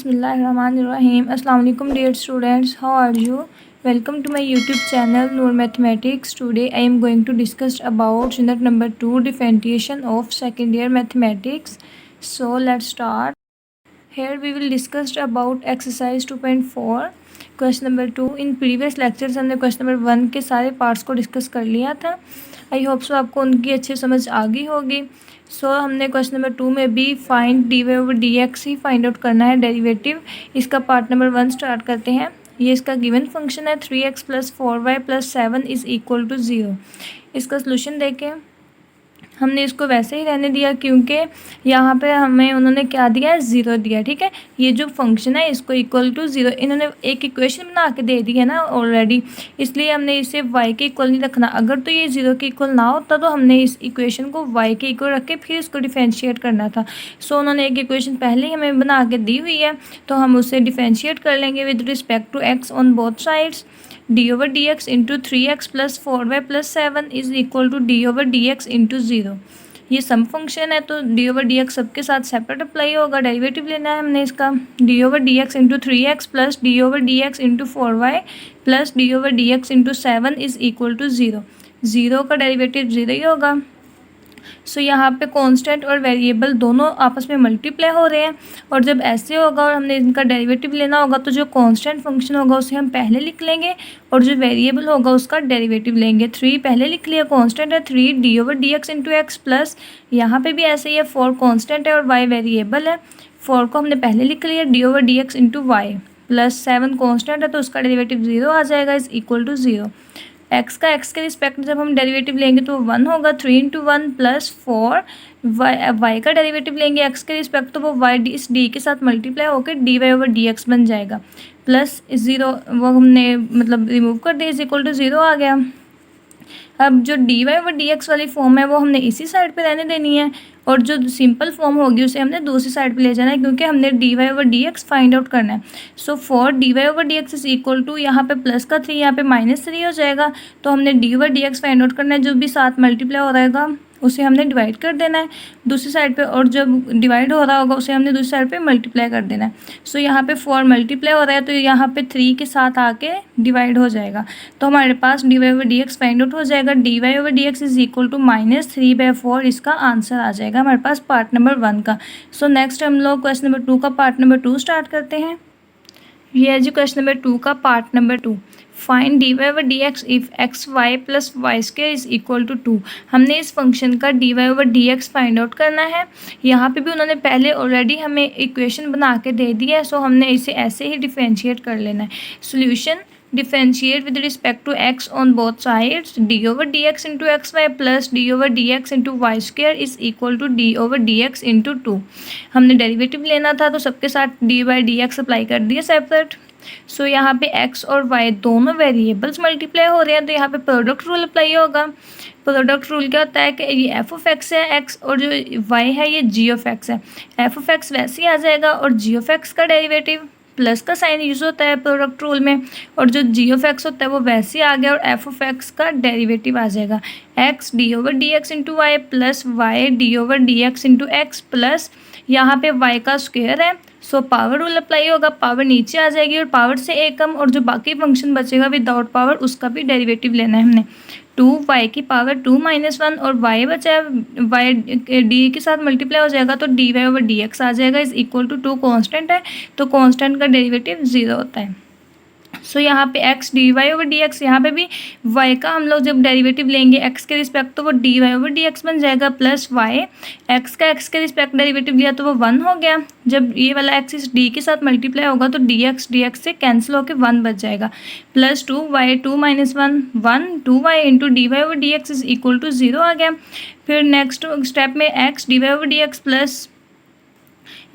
Bismillahirrahmanirrahim. Assalamu-alaikum dear students. How are you? Welcome to my YouTube channel Noor Mathematics. Today I am going to discuss about unit number 2 differentiation of second year mathematics. So let's start. Here we will discuss about exercise 2.4 question number 2. In previous lectures हमने question number 1 के सारे parts को discuss कर लिया था. I hope so आपको उनकी अच्छी समझ आ गई होगी. हमने क्वेश्चन नंबर 2 में भी find d y over d x ही फाइंड आउट करना है, डेरिवेटिव. इसका पार्ट नंबर 1 स्टार्ट करते हैं. ये इसका गिवन फंक्शन है 3x + 4y + 7 = 0. इसका सोल्यूशन देखें. हमने इसको वैसे ही रहने दिया क्योंकि यहाँ पे हमें उन्होंने क्या दिया है, 0 दिया. ठीक है, ये जो फंक्शन है इसको = 0 इन्होंने एक इक्वेशन बना के दे दी है ना ऑलरेडी, इसलिए हमने इसे y के इक्वल नहीं रखना. अगर तो ये 0 के इक्वल ना होता तो हमने इस इक्वेशन को y के इक्वल रख के फिर इसको डिफरेंशिएट करना था. उन्होंने एक इक्वेशन पहले ही हमें बना के दी हुई है, तो हम उसे डिफरेंशिएट कर लेंगे with respect to x on both sides. d/dx × 3x + 4y + 7 = d/dx × 0. ये सम फंक्शन है तो d/dx सबके साथ सेपरेट अप्लाई होगा. डेरिवेटिव लेना है हमने इसका. d/dx × 3x + d/dx × 4y + d/dx × 7 = 0. 0 का डेरिवेटिव 0 ही होगा. यहाँ पे कांस्टेंट और वेरिएबल दोनों आपस में मल्टीप्लाई हो रहे हैं, और जब ऐसे होगा और हमने इनका डेरिवेटिव लेना होगा तो जो कांस्टेंट फंक्शन होगा उसे हम पहले लिख लेंगे और जो वेरिएबल होगा उसका डेरिवेटिव लेंगे. 3 पहले लिख लिया, कांस्टेंट है 3 d/dx × x प्लस यहाँ पे भी ऐसे ही है 4 कांस्टेंट है और y वेरिएबल है. 4 को हमने पहले लिख लिया d/dx × y प्लस 7 कांस्टेंट है तो उसका डेरिवेटिव 0 आ जाएगा = 0. x का x के रिस्पेक्ट जब हम डेरिवेटिव लेंगे तो 1 होगा. 3 × 1 + 4 y का डेरिवेटिव लेंगे x के रिस्पेक्ट तो वो y इस d के साथ मल्टीप्लाई होकर dy/dx बन जाएगा. प्लस 0 वो हमने मतलब रिमूव कर दिया = 0 आ गया. अब जो dy/dx वाली फॉर्म है वो हमने इसी साइड पे रहने देनी है और जो सिंपल फॉर्म होगी उसे हमने दूसरी साइड पे ले जाना है क्योंकि हमने dy/dx फाइंड आउट करना है. फॉर dy/dx = यहाँ पे प्लस का 3 यहाँ पे -3 हो जाएगा, तो हमने dy/dx फाइंड आउट करना है. जो भी साथ मल्टीप्लाई हो रहेगा उसे हमने डिवाइड कर देना है दूसरी साइड पे, और जब डिवाइड हो रहा होगा उसे हमने दूसरी साइड पे मल्टीप्लाई कर देना है. यहाँ पे 4 मल्टीप्लाई हो रहा है तो यहाँ पे 3 के साथ आके डिवाइड हो जाएगा, तो हमारे पास dy/dx फाइंड आउट हो जाएगा. dy/dx = -3/4 इसका आंसर आ जाएगा हमारे पास पार्ट नंबर 1 का. नेक्स्ट हम लोग क्वेश्चन नंबर 2 का पार्ट नंबर 2 स्टार्ट करते हैं. ये है जी क्वेश्चन नंबर 2 का part number 2. Find dy/dx if xy + y² = 2. हमने इस फंक्शन का dy/dx फाइंड आउट करना है. यहाँ पे भी उन्होंने पहले ऑलरेडी हमें इक्वेशन बना के दे दिया है, हमने इसे ऐसे ही डिफरेंशिएट कर लेना है. Solution differentiate with respect to x on both sides. d/dx × xy + d/dx × y² = d/dx × 2. हमने डेरिवेटिव लेना था तो सबके साथ d/dx अप्लाई कर दिया सेपरेट. यहाँ पे x और y दोनों वेरिएबल्स मल्टीप्लाई हो रहे हैं तो यहाँ पे प्रोडक्ट रूल अप्लाई होगा. प्रोडक्ट रूल क्या होता है कि ये f(x) है x और जो y है ये g(x) है. f(x) वैसे ही आ जाएगा और g(x) का डेरिवेटिव प्लस का साइन यूज़ होता है प्रोडक्ट रूल में, और जो g(x) होता है वो वैसे ही आ गया और f(x) का डेरिवेटिव आ जाएगा x d/dx × y plus y d/dx × x plus यहाँ पे y का स्क्वायर है पावर रूल अप्लाई होगा. पावर नीचे आ जाएगी और पावर से एक कम, और जो बाकी फंक्शन बचेगा विदाउट पावर उसका भी डेरिवेटिव लेना है हमने. 2y की पावर 2 - 1 और y बचा है, y d के साथ मल्टीप्लाई हो जाएगा तो dy/dx आ जाएगा = 2 कांस्टेंट है तो कांस्टेंट का डेरिवेटिव 0 होता है. यहाँ पे x dy/dx, यहाँ पे भी y का हम लोग जब डेरिवेटिव लेंगे x के रिस्पेक्ट तो वो dy/dx बन जाएगा प्लस y x का x के रिस्पेक्ट डेरिवेटिव लिया तो वो 1 हो गया. जब ये वाला x इस d के साथ मल्टीप्लाई होगा तो dx से कैंसिल होकर 1 बच जाएगा. प्लस 2y 2 - 1 1 2y × dy/dx = 0 आ गया. फिर नेक्स्ट स्टेप में x dy/dx प्लस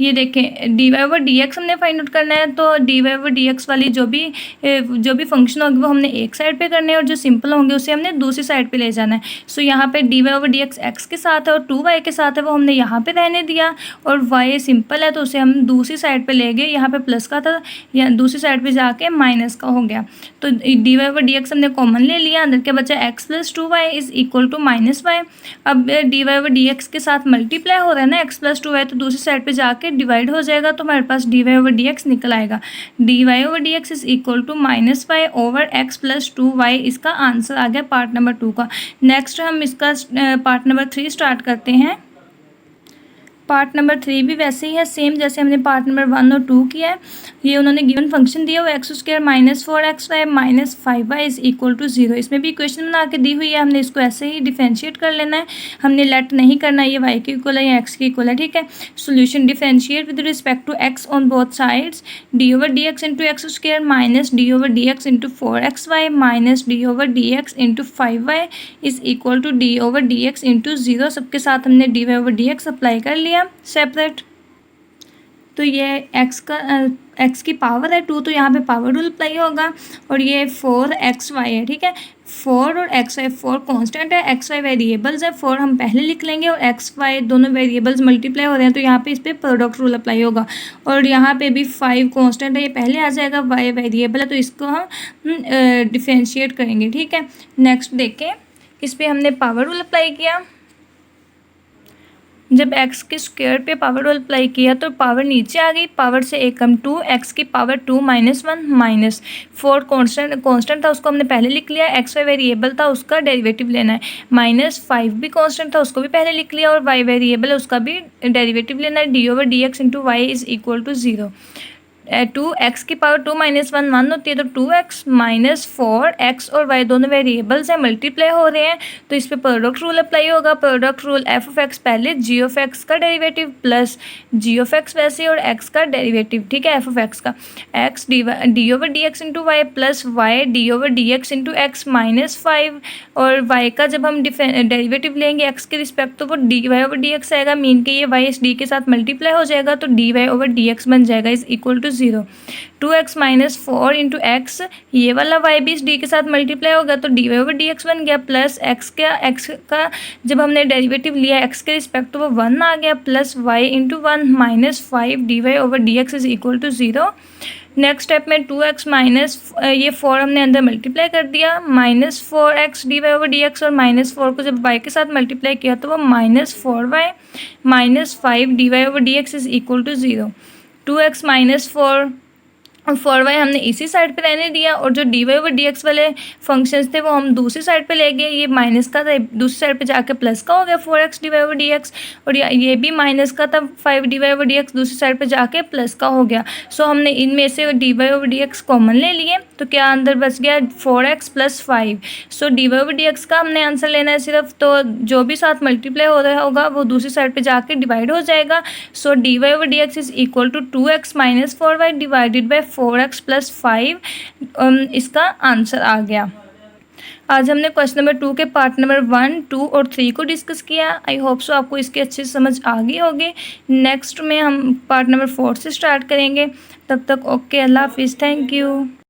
ये देखें dy/dx हमने फाइंड आउट करना है, तो dy/dx वाली जो भी फंक्शन होगी वो हमने एक साइड पे करने हैं और जो सिंपल होंगे उसे हमने दूसरी साइड पे ले जाना है. यहाँ पे dy/dx x के साथ है और 2y के साथ है वो हमने यहाँ पे रहने दिया, और y सिंपल है तो उसे हम दूसरी साइड पे ले गए. यहाँ पे प्लस का था, यहाँ दूसरी साइड पे जाके माइनस का हो गया, तो dy/dx हमने कॉमन ले लिया. अंदर के बचा x + 2y = -y. अब dy/dx के साथ मल्टीप्लाई हो रहा है ना x + 2y, तो दूसरी साइड पे जाके डिवाइड हो जाएगा तो हमारे पास dy ओवर dx निकल आएगा। dy over dx is equal to -y over x plus 2y इसका आंसर आ गया पार्ट नंबर 2 का। नेक्स्ट हम इसका पार्ट नंबर 3 स्टार्ट करते हैं। पार्ट नंबर 3 भी वैसे ही है, सेम जैसे हमने पार्ट नंबर 1 और 2 किया है। ये उन्होंने गिवन फंक्शन दिया हुआ x square -4xy -5y is equal to 0। इसमें भी इक्वेशन बना के दी हुई है, हमने इसको ऐसे ही डिफरेंशिएट कर लेना है, हमने लेट नहीं करना, ये y के इक्वल है या x के इक्वल है, ठीक है। Solution differentiate with respect to x on both sides, d over d x into x square minus d over d x into 4xy minus d over d x into 5y is equal to d over d x into 0। सबके साथ हमने d y over d x apply कर लिया separate. तो ये x की power है 2, तो यहाँ पे पावर रूल अप्लाई होगा, और ये 4xy है, ठीक है। 4 और xy, 4 कांस्टेंट है, xy वेरिएबल्स है, 4 हम पहले लिख लेंगे और xy दोनों वेरिएबल्स मल्टीप्लाई हो रहे हैं तो यहाँ पे इस पर प्रोडक्ट रूल अप्लाई होगा। और यहाँ पे भी 5 कांस्टेंट है, ये पहले आ जाएगा, y वेरिएबल है तो इसको हम डिफरेंशिएट करेंगे, ठीक है। नेक्स्ट देखें, इस पर हमने पावर रूल अप्लाई किया। जब x के स्क्वायर पे पावर रूल अप्लाई किया तो पावर नीचे आ गई, पावर से एक कम 2, x की पावर 2 -1 माइनस 4 कांस्टेंट था, उसको हमने पहले लिख लिया, xy वेरिएबल था उसका डेरिवेटिव लेना है, -5 भी कांस्टेंट था उसको भी पहले लिख लिया, और y वेरिएबल है उसका भी डेरिवेटिव लेना है, d over d x into y is equal to 0। 2x की पावर 2 -1 1 होती है, तो 2x माइनस 4x और y दोनों वेरिएबल्स हैं, मल्टीप्लाई हो रहे हैं तो इस पर प्रोडक्ट रूल अप्लाई होगा। Product rule f of x पहले g ऑफ x का derivative plus g of x वैसे और x का डेरिवेटिव, ठीक है, f ऑफ x का, x d over d x into y plus y d over d x into x -5, और y का जब हम डेरिवेटिव लेंगे x के रिस्पेक्ट तो वो d y over d x आएगा, मीन के ये y इस d के साथ मल्टीप्लाई हो जाएगा तो d y over d x बन जाएगा is equal to 0। 2x minus 4 into x, ये वाला y भी इस d के साथ मल्टीप्लाई होगा तो d y over d x बन गया, प्लस x का जब हमने डेरिवेटिव लिया x के रिस्पेक्ट तो वो 1 आ गया, plus y into 1 -5 d y over d x is equal to 0। Next step में 2x माइनस ये 4 हमने अंदर मल्टीप्लाई कर दिया, -4x d y over d x, और -4 को जब y के साथ मल्टीप्लाई किया तो वो -4y -5 d y over d x is equal to 0। 2x minus 4y हमने इसी साइड पे रहने दिया, और जो d y over d x वाले फंक्शंस थे वो हम दूसरी साइड पे ले गए, ये माइनस का था दूसरी साइड पे जाके प्लस का हो गया 4x d y over d x, और ये भी माइनस का था 5 d y over d x दूसरी साइड पे जाके प्लस का हो गया। सो हमने इनमें से d y over d x common ले लिए तो क्या अंदर बच गया 4x + 5। So d y over d x का हमने आंसर लेना है सिर्फ, तो जो भी साथ मल्टीप्लाई हो रहा होगा वो दूसरी साइड पे जाके डिवाइड हो जाएगा। So d y over d x is equal to 2x minus 4y divided by 4x + 5, इसका आंसर आ गया। आज हमने क्वेश्चन नंबर 2 के पार्ट नंबर 1, 2 और 3 को डिस्कस किया। आई होप सो आपको इसकी अच्छी समझ आ गई होगी। नेक्स्ट में हम पार्ट नंबर 4 से स्टार्ट करेंगे। तब तक ओके, अल्लाह हाफिज़, थैंक यू।